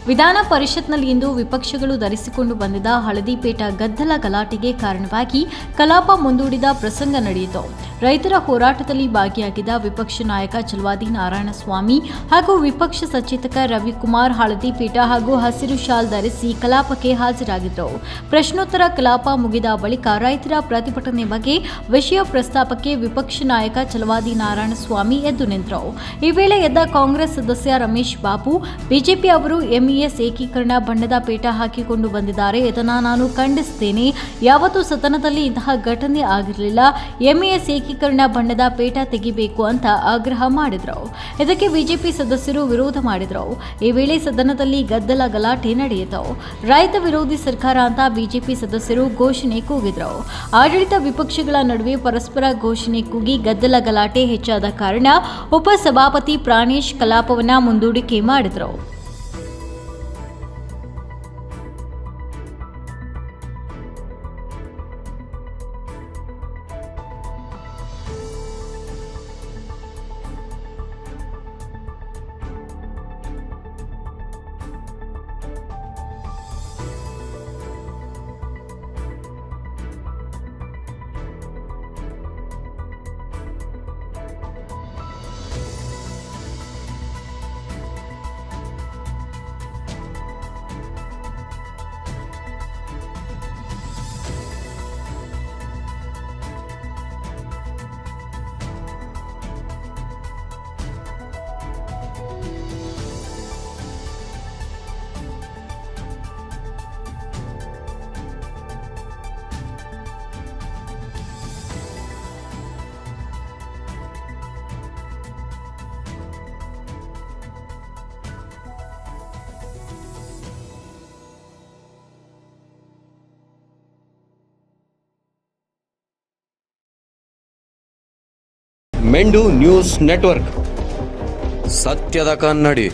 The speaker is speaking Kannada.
ವಿಧಾನ ಪರಿಷತ್ನಲ್ಲಿ ಇಂದು ವಿಪಕ್ಷಗಳು ಧರಿಸಿಕೊಂಡು ಬಂದಿದ್ದ ಹಳದಿಪೇಟ ಗದ್ದಲ ಗಲಾಟೆಗೆ ಕಾರಣವಾಗಿ ಕಲಾಪ ಮುಂದೂಡಿದ ಪ್ರಸಂಗ ನಡೆಯಿತು. ರೈತರ ಹೋರಾಟದಲ್ಲಿ ಭಾಗಿಯಾಗಿದ್ದ ವಿಪಕ್ಷ ನಾಯಕ ಚಲವಾದಿ ನಾರಾಯಣಸ್ವಾಮಿ ಹಾಗೂ ವಿಪಕ್ಷ ಸಚೇತಕ ರವಿಕುಮಾರ್ ಹಳದಿಪೇಟ ಹಾಗೂ ಹಸಿರು ಶಾಲ್ ಧರಿಸಿ ಕಲಾಪಕ್ಕೆ ಹಾಜರಾಗಿದ್ದರು. ಪ್ರಶ್ನೋತ್ತರ ಕಲಾಪ ಮುಗಿದ ಬಳಿಕ ರೈತರ ಪ್ರತಿಭಟನೆ ಬಗ್ಗೆ ವಿಷಯ ಪ್ರಸ್ತಾಪಕ್ಕೆ ವಿಪಕ್ಷ ನಾಯಕ ಚಲವಾದಿ ನಾರಾಯಣಸ್ವಾಮಿ ಎದ್ದು ನಿಂತರು. ಈ ವೇಳೆ ಎದ್ದ ಕಾಂಗ್ರೆಸ್ ಸದಸ್ಯ ರಮೇಶ್ ಬಾಬು, ಬಿಜೆಪಿ ಅವರು ಎಂಇಎಸ್ ಏಕೀಕರಣ ಬಣ್ಣದ ಪೇಟ ಹಾಕಿಕೊಂಡು ಬಂದಿದ್ದಾರೆ, ಇದನ್ನು ನಾನು ಖಂಡಿಸುತ್ತೇನೆ. ಯಾವತ್ತೂ ಸದನದಲ್ಲಿ ಇಂತಹ ಘಟನೆ ಆಗಿರಲಿಲ್ಲ. ಎಂಇಎಸ್ ಏಕೀಕರಣ ಬಣ್ಣದ ಪೇಟ ತೆಗಿಬೇಕು ಅಂತ ಆಗ್ರಹ ಮಾಡಿದ್ರು. ಇದಕ್ಕೆ ಬಿಜೆಪಿ ಸದಸ್ಯರು ವಿರೋಧ ಮಾಡಿದ್ರು. ಈ ವೇಳೆ ಸದನದಲ್ಲಿ ಗದ್ದಲ ಗಲಾಟೆ ನಡೆಯಿತು. ರೈತ ವಿರೋಧಿ ಸರ್ಕಾರ ಅಂತ ಬಿಜೆಪಿ ಸದಸ್ಯರು ಘೋಷಣೆ ಕೂಗಿದ್ರು. ಆಡಳಿತ ವಿಪಕ್ಷಗಳ ನಡುವೆ ಪರಸ್ಪರ ಘೋಷಣೆ ಕೂಗಿ ಗದ್ದಲ ಗಲಾಟೆ ಹೆಚ್ಚಾದ ಕಾರಣ ಉಪಸಭಾಪತಿ ಪ್ರಾಣೇಶ್ ಕಲಾಪವನ್ನ ಮುಂದೂಡಿಕೆ ಮಾಡಿದ್ರು. ಮೆಂಡು ನ್ಯೂಸ್ ನೆಟ್ವರ್ಕ್, ಸತ್ಯದ ಕನ್ನಡಿ.